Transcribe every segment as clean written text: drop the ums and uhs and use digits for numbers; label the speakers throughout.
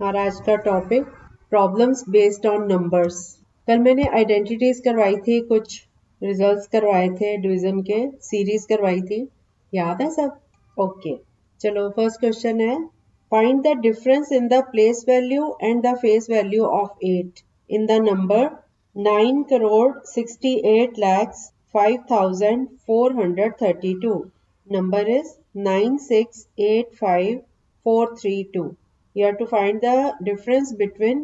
Speaker 1: हमारा आज का topic problems based on numbers. कल मैंने आइडेंटिटीज करवाई थी, कुछ रिजल्ट्स करवाए थे, डिवीजन के सीरीज करवाई थी, याद है सब? ओके, चलो फर्स्ट क्वेश्चन है, find the difference in the place value and the face value of 8 in the number 9,68,05,432. Number is 9685432. You have to find the difference between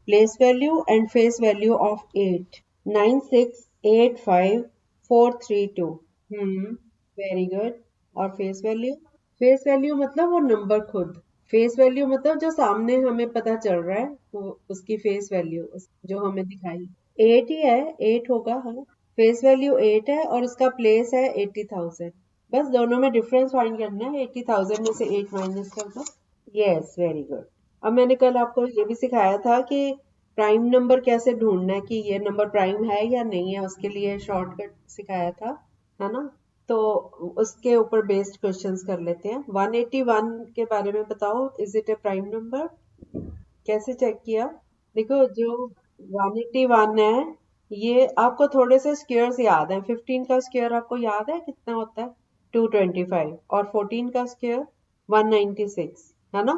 Speaker 1: place value and face value of 8. 9685432. Very good. और face value? Face value मतलब वो number खुद। Face value मतलब जो सामने हमें पता चल रहा है, वो उसकी फेस वैल्यू जो हमें दिखाई 8 ही है, 8 होगा। हाँ, फेस वैल्यू 8 है और उसका प्लेस है 80,000। बस दोनों में डिफरेंस फाइंड करना है। 80,000 में से 8 माइनस कर दो। Yes, very good. अब मैंने कल आपको ये भी सिखाया था कि प्राइम नंबर कैसे ढूंढना है, कि ये नंबर प्राइम है या नहीं है, उसके लिए शॉर्टकट सिखाया था, है ना? तो उसके ऊपर बेस्ड क्वेश्चंस कर लेते हैं। 181 के बारे में बताओ, is it A prime number? कैसे चेक किया? देखो, जो 181 है, ये आपको थोड़े से स्क्वायर्स याद हैं। 15 का स्क्वायर आपको याद है कितना होता है? 225। और 14 का स्क्वायर 196, है ना?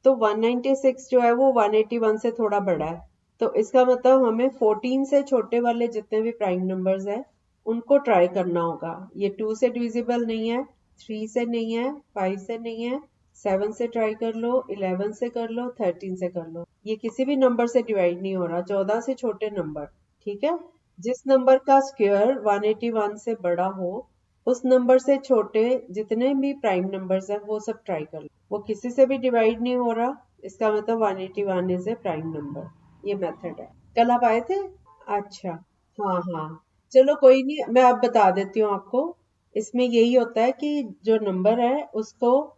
Speaker 1: तो 196 जो है वो 181 से थोड़ा बड़ा है। तो इसका मतलब हमें 14 से छोटे वाले जितने भी प्राइम नंबर्स हैं उनको ट्राई करना होगा। ये 2 से डिविजिबल नहीं है, 3 से नहीं है, 5 से नहीं है, 7 से ट्राई कर लो, 11 से कर लो, 13 से कर लो। ये किसी भी नंबर से डिवाइड नहीं हो रहा, 14 से छोटे नंबर। ठीक है, जिस नंबर का स्क्वायर 181 से बड़ा हो, उस नंबर से छोटे जितने भी प्राइम नंबर्स हैं वो सब ट्राई कर लो। वो किसी से भी डिवाइड नहीं हो रहा, इसका मतलब 181 इज ए प्राइम नंबर। ये मेथड है। कल आप आए थे? अच्छा, हाँ हाँ, चलो कोई नहीं, मैं अब बता देती हूँ आपको। इसमें यही होता है कि जो नंबर है उसको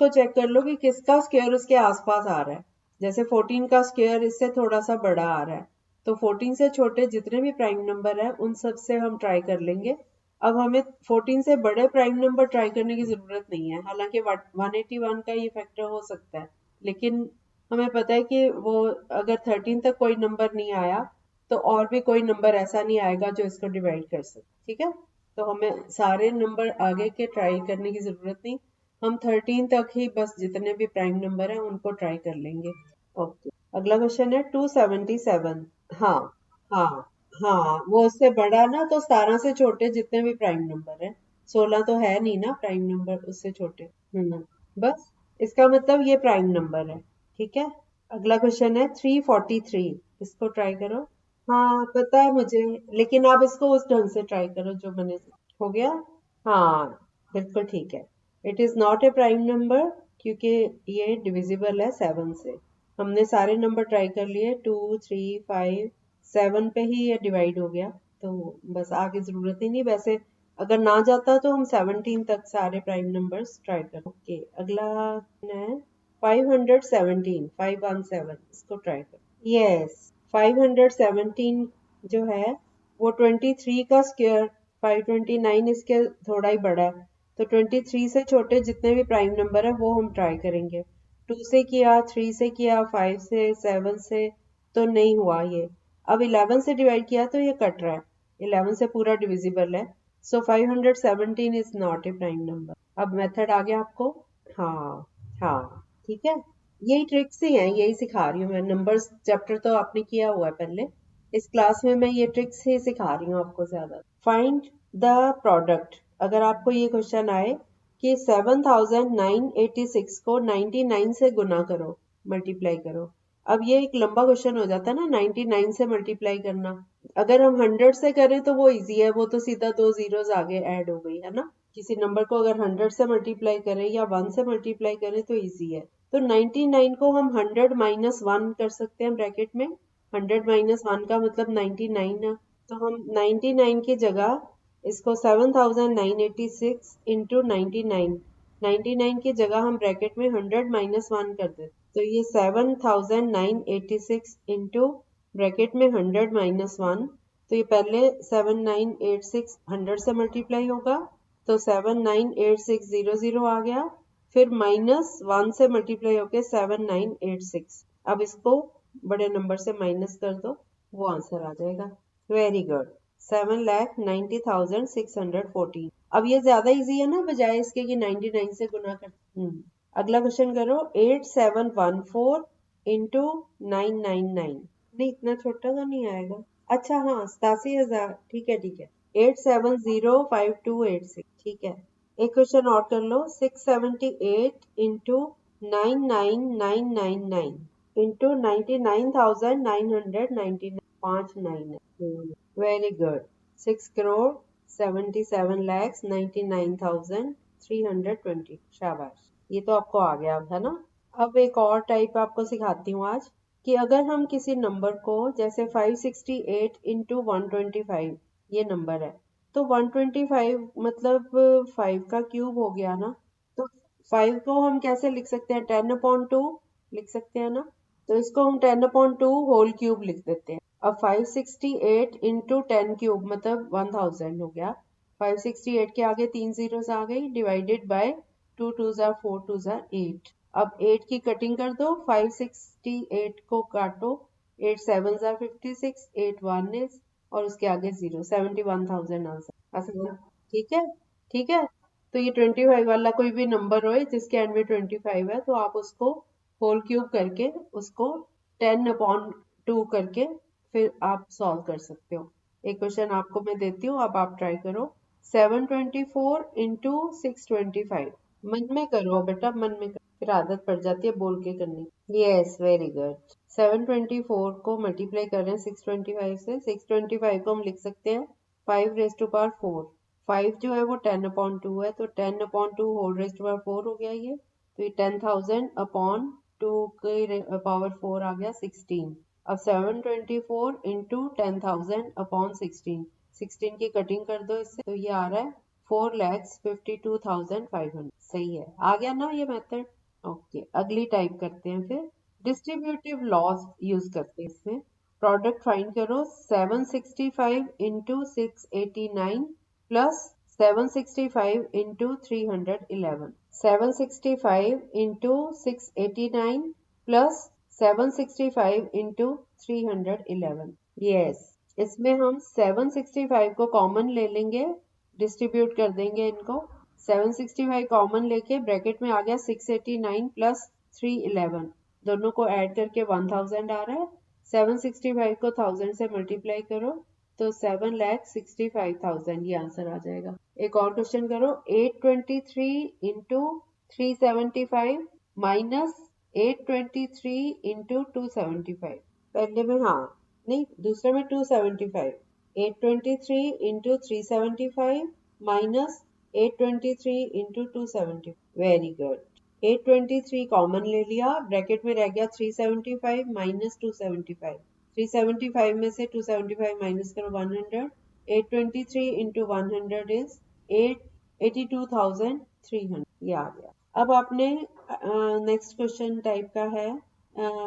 Speaker 1: चेक कर लो कि किसका स्क्वायर उसके आसपास आ रहा है। जैसे 14 का स्क्वायर इससे थोड़ा सा बड़ा आ रहा है, तो 14 से छोटे जितने भी प्राइम नंबर है उन सब से हम ट्राई कर लेंगे। अब हमें 14 से बड़े प्राइम नंबर ट्राई करने की जरूरत नहीं है, हालांकि 181 का ये फैक्टर हो सकता है, लेकिन हमें पता है कि वो अगर 13 तक कोई नंबर नहीं आया तो और भी कोई नंबर ऐसा नहीं आएगा जो इसको डिवाइड कर सके। ठीक है, तो हमें सारे नंबर आगे के ट्राई करने की जरूरत नहीं, हम 13 तक ही बस जितने भी प्राइम नंबर हैं उनको ट्राई कर लेंगे। ओके, अगला क्वेश्चन है 277। हाँ हाँ हाँ, वो उससे बड़ा ना, तो 17 से छोटे जितने भी प्राइम नंबर है, 16 तो है नहीं ना प्राइम नंबर उससे छोटे। बस, इसका मतलब ये प्राइम नंबर है। ठीक है, अगला क्वेश्चन है 343। इसको ट्राई करो। हाँ पता है मुझे, लेकिन आप इसको उस ढंग से ट्राई करो जो मैंने। हो गया? हाँ, बिल्कुल ठीक है। It is not a prime number, क्योंकि ये डिविजिबल है 7 से। हमने सारे नंबर ट्राई कर लिए, 2 3 5 7 पे ही ये डिवाइड हो गया, तो बस आगे जरूरत ही नहीं। वैसे अगर ना जाता तो हम 17 तक सारे प्राइम नंबर्स ट्राई कर। ओके, अगला है 517, 517। इसको ट्राई कर। यस, 517 जो है वो 23 का स्क्वायर, 529 इसके थोड़ा ही बड़ा है, तो 23 से छोटे जितने भी प्राइम नंबर है वो हम ट्राई करेंगे। 2 से किया, 3 से किया, 5 से, 7 से, तो नहीं हुआ ये। अब 11 से डिवाइड किया तो ये कट रहा है, 11 से पूरा डिविजिबल है, सो 517 is not a prime number. अब मेथड आ गया आपको? हाँ हाँ, ठीक है, यही ट्रिक्स ही हैं, यही सिखा रही हूँ मैं। नंबर्स चैप्टर तो आपने किया हुआ है पहले, इस क्लास में मैं ये ट्रिक्स ही सिखा रही हूँ आपको ज्यादा। Find the product. अगर आपको ये क्वेश्चन आए कि 7,986 को 99 से गुना करो, मल्टीप्लाई करो। अब ये एक लंबा क्वेश्चन हो जाता है ना, 99 से मल्टीप्लाई करना। अगर हम 100 से करें तो वो इजी है, वो तो सीधा 2 जीरोस आगे ऐड हो गई, है ना? किसी नंबर को अगर 100 से मल्टीप्लाई करें या 1 से मल्टीप्लाई करें तो इजी है। तो 99 को हम 100 माइनस 1 कर सकते हैं ब्रैकेट में। 100 माइनस 1 का मतलब 99 है, तो हम 99 की जगह इसको 7,986 इंटू 99, 99 की जगह हम ब्रैकेट में 100 माइनस 1 कर देते, तो ये 7,986 इंटू ब्रैकेट में 100 माइनस 1। तो ये पहले 7,986 100 से मल्टीप्लाई होगा, तो 7,98600 आ गया, फिर माइनस 1 से मल्टीप्लाई होके 7,986। अब इसको बड़े नंबर से माइनस कर दो, वो आंसर आ जाएगा। Very good. 7,90,614। अब ये ज्यादा इजी है ना, बजाय इसके कि 99 से गुना कर। अगला क्वेश्चन करो। 8714 इंटू 999। नहीं, इतना छोटा तो नहीं आएगा। अच्छा हाँ, 87,000। ठीक है ठीक है। 8705286। ठीक है। एक क्वेश्चन और कर लो। 678 इंटू 99999 इंटू 99,999। 599। Very good. 6,77,99,320। शाबाश, ये तो आपको आ गया था ना। अब एक और टाइप आपको सिखाती हूँ आज, कि अगर हम किसी नंबर को, जैसे 568 इंटू 125 ये नंबर है, तो 125 मतलब 5 का क्यूब हो गया ना। तो 5 को हम कैसे लिख सकते हैं? 10/2 लिख सकते हैं ना। तो इसको हम 10/2 होल क्यूब लिख देते हैं। अब 568 इंटू 10 क्यूब मतलब 1000 हो गया। 568 के आगे 3 जीरोस आ गई, डिवाइडेड बाय 2 2 जार 4 2 जार 8। अब 8 की कटिंग कर दो, 568 को काटो, 8 7 जार 56, 8 1 is, और उसके आगे 0, 71,000 आंसर। आसान। ठीक है ठीक है। तो ये 25 वाला कोई भी नंबर हो जिसके एंड में 25 है, तो आप उसको होल क्यूब करके उसको 10/2 करके फिर आप सॉल्व कर सकते हो। एक क्वेश्चन आपको मैं देती हूँ, अब आप ट्राई करो। 724 इंटू 625। मन में करो बेटा, मन में करो, फिर आदत पड़ जाती है बोल के करनी। Yes, very good. 724 को मल्टीप्लाई कर रहे हैं 625 से। 625 को हम लिख सकते हैं 5 raised to power 4। 5 जो है वो 10/2 है, तो 10/2 होल रेस्ट पावर 4 हो गया ये। तो ये 10,000/2 की पावर 4 आ गया 16। अब 724 इंटू 10,000/16। 16 की कटिंग कर दो इससे, तो ये आ रहा है 4,52,500। सही है, आ गया ना ये मेथड। ओके, अगली टाइप करते हैं फिर। डिस्ट्रीब्यूटिव लॉज यूज करते हैं इसमें। प्रोडक्ट फाइंड करो। 765 into 689 plus 765 into 311। 765 into 689 plus 765 into 311। Yes, इसमें हम 765 को कॉमन ले लेंगे, डिस्ट्रीब्यूट कर देंगे इनको। 765 कॉमन लेके ब्रैकेट में आ गया 689 प्लस 311, दोनों को ऐड करके 1000 आ रहा है। 765 को 1000 से मल्टीप्लाई करो तो 7,65,000 ये आंसर आ जाएगा। एक और क्वेश्चन करो। 823 इंटू 375 माइनस 823 इंटू 275। पहले में हाँ, नहीं, दूसरे में 275। 823 into 375 minus 823 into 270। Very good. 823 common ले लिया, ब्रैकेट में रह गया 375 माइनस 275। 375 में से 275 माइनस करो 100। 823 इंटू 100 इज 82,300। ये आ गया। अब आपने नेक्स्ट क्वेश्चन टाइप का है,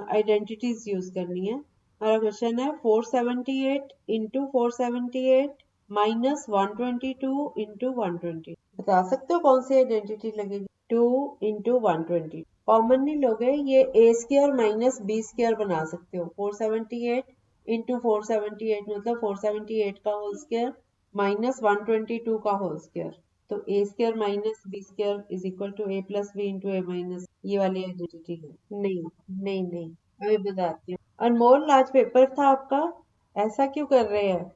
Speaker 1: आइडेंटिटीज यूज करनी है। हमारा क्वेश्चन है 478 इंटू 478 माइनस 122 इंटू 120। बता सकते हो कौन सी आइडेंटिटी लगेगी? 2 इंटू 120 कॉमन नहीं लोगे, ये a square minus b square बना सकते हो। 478 इंटू 478 मतलब 478 का होल स्क्र माइनस 122 का होल स्क्र। तो a square minus b square is equal to a plus b into a minus, ये वाली आइडेंटिटी है। नहीं नहीं नहीं, अभी बताती हूँ। अनमोल, आज पेपर था आपका, ऐसा क्यों कर रहे हैं?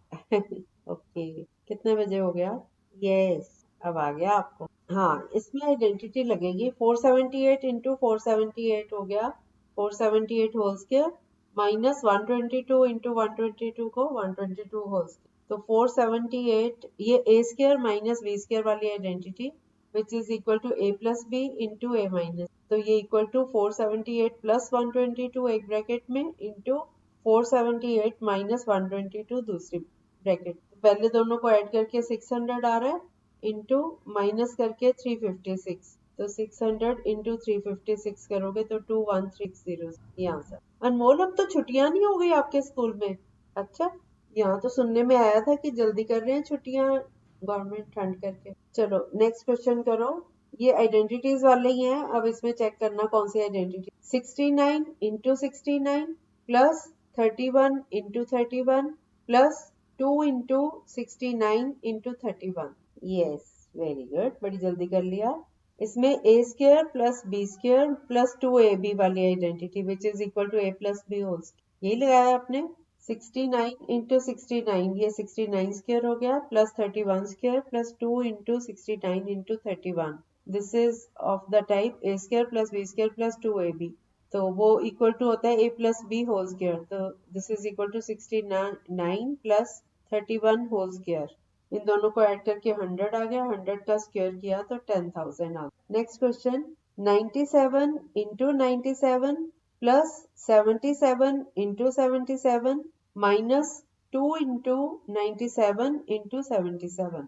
Speaker 1: ओके, कितने बजे हो गया? यस, अब आ गया आपको। हाँ, इसमें आइडेंटिटी लगेगी। 478 इंटू 478 हो गया 478 होल स्क्वायर माइनस 122 इंटू 122 को 122 होल स्क्वायर। तो 478 ये a square minus b square वाली identity which is equal to a plus b into a minus. तो ये इक्वल टू 478 प्लस 122 एक ब्रैकेट में इंटू 478 माइनस 122 दूसरी ब्रैकेट। पहले दोनों को ऐड करके 600 आ रहा है इंटू माइनस करके 356। तो 600 इंटू 356 करोगे तो 2160 ये आंसर। अनमोल, अब तो छुट्टियां नहीं हो गई आपके स्कूल में? अच्छा, यहाँ तो सुनने में आया था कि जल्दी कर रहे हैं छुट्टियां गवर्नमेंट ठंड करके। चलो नेक्स्ट क्वेश्चन करो। ये आइडेंटिटीज वाले ही हैं। अब इसमें चेक करना कौन सी identity. 69 into 69 plus 31 into 31 plus 2 into 69 into 31। Yes, very good, बड़ी जल्दी कर लिया। इसमें a square plus b square plus 2ab वाली identity which is equal to a plus b whole, यही लगाया आपने। 69 इंटू 69, ये 69 स्क्र हो गया plus 31 square plus 2 into 69 into 31। This is of the type a square plus b square plus 2ab, तो वो equal to होता है a plus b whole square, तो this is equal to 69 plus 31 whole square. इन दोनों को add करके 100 आ गया, 100 का स्क्वायर किया तो 10,000 आ गया। Next question, 97 into 97 plus 77 into 77 minus 2 into 97 into 77.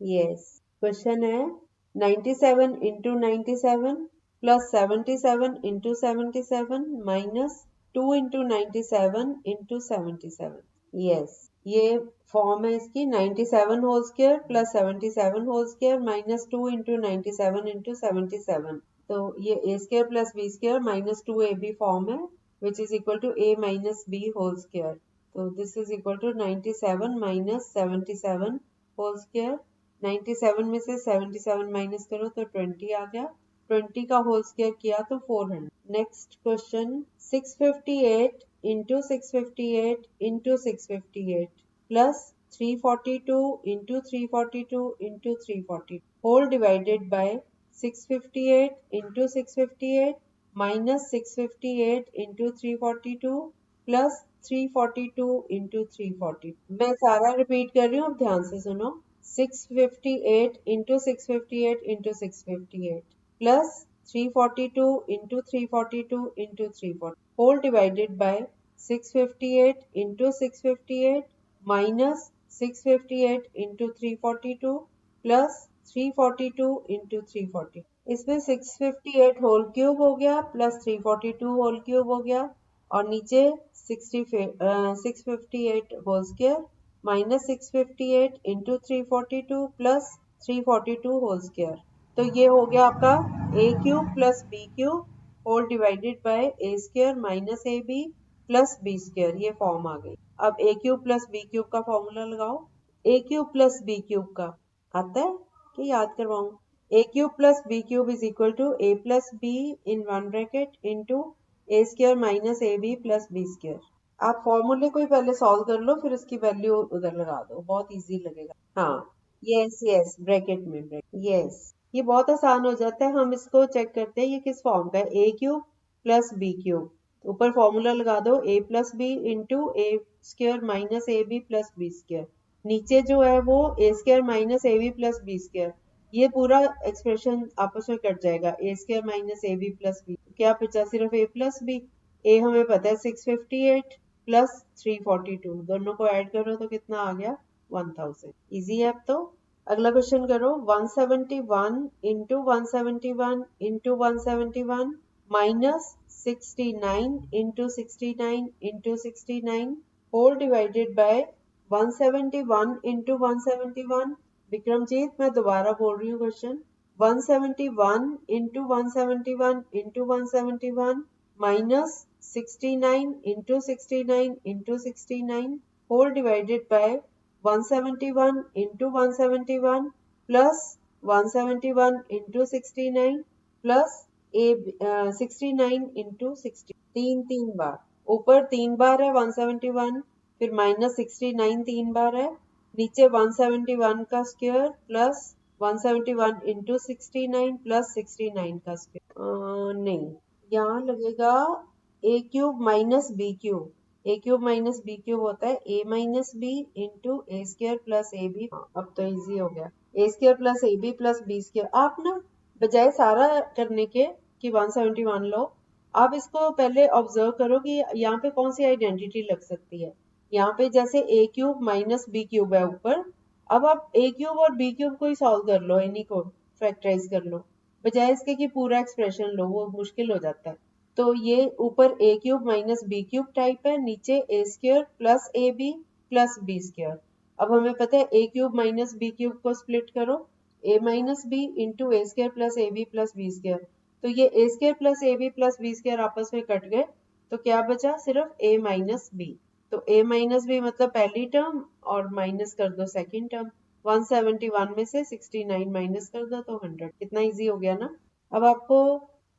Speaker 1: Yes. Question है 97 into 97 plus 77 into 77 minus 2 into 97 into 77. Yes. ये फॉर्म है इसकी 97 whole square plus 77 whole square minus 2 into 97 into 77। तो ये a square plus b square minus 2ab form है which is equal to a minus b whole square. So this is equal to 97 minus 77 whole square. 97 में से 77 minus करो तो 20 आ गया, 20 का whole square किया तो 400। Next question, 658 into 658 into 658 plus 342 into 342 into 340 whole divided by 658 into 658 minus 658 into 342 plus 342 into 340। मैं सारा रिपीट कर रही हूँ, अब ध्यान से सुनो। 658 into 658 into 658 plus 342 into 342 into 340 whole divided by 658 into 658 minus 658 into 342 plus 342 into 340। इसमें 658 होल क्यूब हो गया प्लस 342 होल क्यूब हो गया और नीचे 658 whole square minus 658 into 342 plus 342 whole square. तो ये हो गया आपका a cube plus b cube whole divided by a square minus ab plus b square, ये फॉर्म आ गई। अब a cube plus b cube का फॉर्मूला लगाओ। a cube plus b cube का आता है कि याद करवाऊं? a cube plus b cube is equal to a plus b in one bracket into a square minus ab plus b square। आप फॉर्मूले को ही पहले सॉल्व कर लो, फिर इसकी वैल्यू उधर लगा दो, बहुत इजी लगेगा। हाँ, यस यस, ब्रैकेट में यस, ये बहुत आसान हो जाता है। हम इसको चेक करते हैं ये किस फॉर्म का है। a cube plus b cube, ऊपर फॉर्मूला लगा दो a plus b into a square minus a b plus b square, नीचे जो है वो a square minus a b plus b square. ये पूरा एक्सप्रेशन आपस में कट जाएगा, a square minus a b plus b, क्या बचा? सिर्फ ए प्लस बी। ए हमें पता है 658 प्लस 342, दोनों को ऐड करो तो कितना आ गया? 1000। इजी है अब तो। अगला क्वेश्चन करो, 171 into 171 into 171 minus 69 into 69 into 69 whole divided by 171 into 171। Vikramjit, मैं दोबारा बोल रही हूँ question, 171 into 171 into 171 minus 69 into 69 into 69 whole divided by 171 into 171 plus 171 into 69 plus 69 into 60, तीन बार। ऊपर 3 बार है 171, फिर माइनस 69 3 बार है, नीचे 171 का स्क्वायर प्लस 171 इंटू 69 प्लस 69 का स्क्वायर। नहीं, यहाँ लगेगा a cube minus b cube. A cube minus b cube होता है a minus b into a square plus a b. अब तो इजी हो गया, a square plus a b plus b square. आप ना बजाय सारा करने के कि 171 लो, आप इसको पहले ऑब्जर्व करो कि यहाँ पे कौन सी आइडेंटिटी लग सकती है। यहाँ पे जैसे a cube minus b cube है ऊपर, अब आप a क्यूब और b क्यूब को ही सॉल्व कर लो, इन्हीं को फैक्टराइज कर लो, बजाय इसके कि पूरा एक्सप्रेशन लो, वो मुश्किल हो जाता है। तो ये ऊपर a cube minus b cube type है, नीचे a square plus a b plus b square. अब हमें पता है a cube minus b cube को स्प्लिट करो a minus b into a square plus a b plus b square. तो ये a square plus a b plus b square आपस में कट गए, तो क्या बचा? सिर्फ ए माइनस बी। तो ए माइनस बी मतलब पहली टर्म और माइनस कर दो सेकंड टर्म। 171 में से 69 माइनस कर दो तो 100। कितना इजी हो गया ना। अब आपको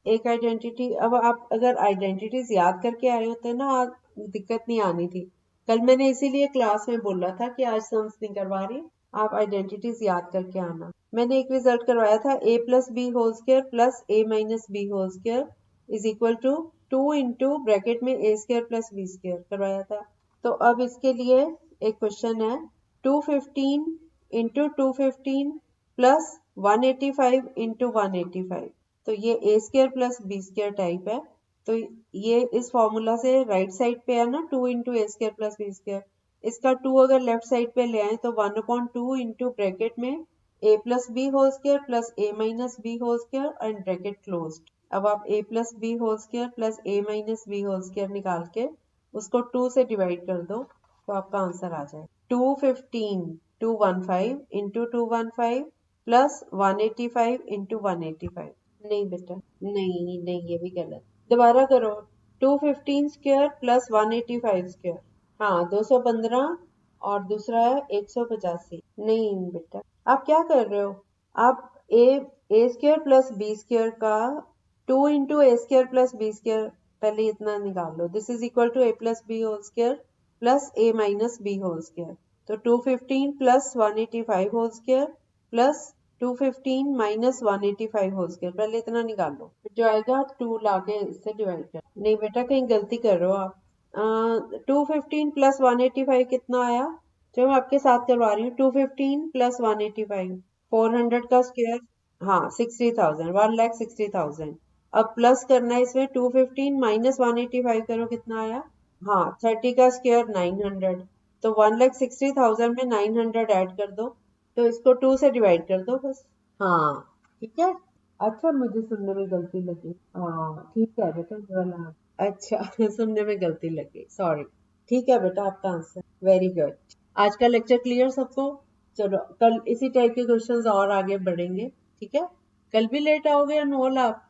Speaker 1: एक आइडेंटिटी, अब आप अगर आइडेंटिटीज याद करके आए होते ना, आज दिक्कत नहीं आनी थी। कल मैंने इसीलिए क्लास में बोला था कि आज सम्स नहीं करवा रही, आप आइडेंटिटीज याद करके आना। मैंने एक रिजल्ट करवाया था, a plus b whole square plus a minus b whole square is equal to 2 into bracket में a square plus b square करवाया था। तो अब इसके लिए एक क्वेश्चन है, 215 इंटू 215 प्लस 185 इंटू 185। तो ये a square plus b square type है। तो ये इस फॉर्मूला से राइट साइड पे है ना, 2 into a square plus b square. इसका 2 अगर लेफ्ट साइड पे ले आए तो 1/2 इंटू ब्रैकेट में a plus b whole square plus a minus b whole square and bracket closed. अब आप a plus b whole square plus a minus b whole square निकाल के उसको 2 से डिवाइड कर दो तो आपका आंसर आ जाए। 215 215 इंटू 215 प्लस 185 इंटू 185। नहीं बेटा, नहीं नहीं, ये भी गलत। दोबारा करो। 215 स्क्वायर प्लस 185 स्क्वायर। हाँ, 215 और दूसरा है 185। नहीं बेटा, आप क्या कर रहे हो? आप a square plus b square का 2 into a square plus b square, पहले इतना निकाल लो। This is equal to a plus b whole square plus a minus b whole square. तो 215 plus 185 whole square plus 215 minus 185 whole square, पहले इतना निकाल लो। जो आएगा 2 लाके इससे डिवाइड कर। नहीं बेटा, कहीं गलती कर रहे हो आप। 215 प्लस 185 कितना आया? जो मैं आपके साथ करवा रही हूँ, 215 प्लस 185 400 का स्क्वायर। हाँ, 60,000, 1,60,000। अब प्लस करना है इसमें, 215 माइनस 185 करो, कितना आया? हाँ, 30 का स्क्वायर 900। तो 1,60,000 में 900 ऐड कर दो, तो इसको 2 से डिवाइड कर दो बस। हाँ, ठीक है। अच्छा, मुझे सुनने में गलती लगी। हाँ ठीक है बेटा, बोला। अच्छा सुनने में गलती लगी, सॉरी। ठीक है बेटा, आपका आंसर वेरी गुड। आज का लेक्चर क्लियर सबको? चलो, कल इसी टाइप के क्वेश्चंस और आगे बढ़ेंगे, ठीक है? कल भी लेट आओगे अनमोल आप?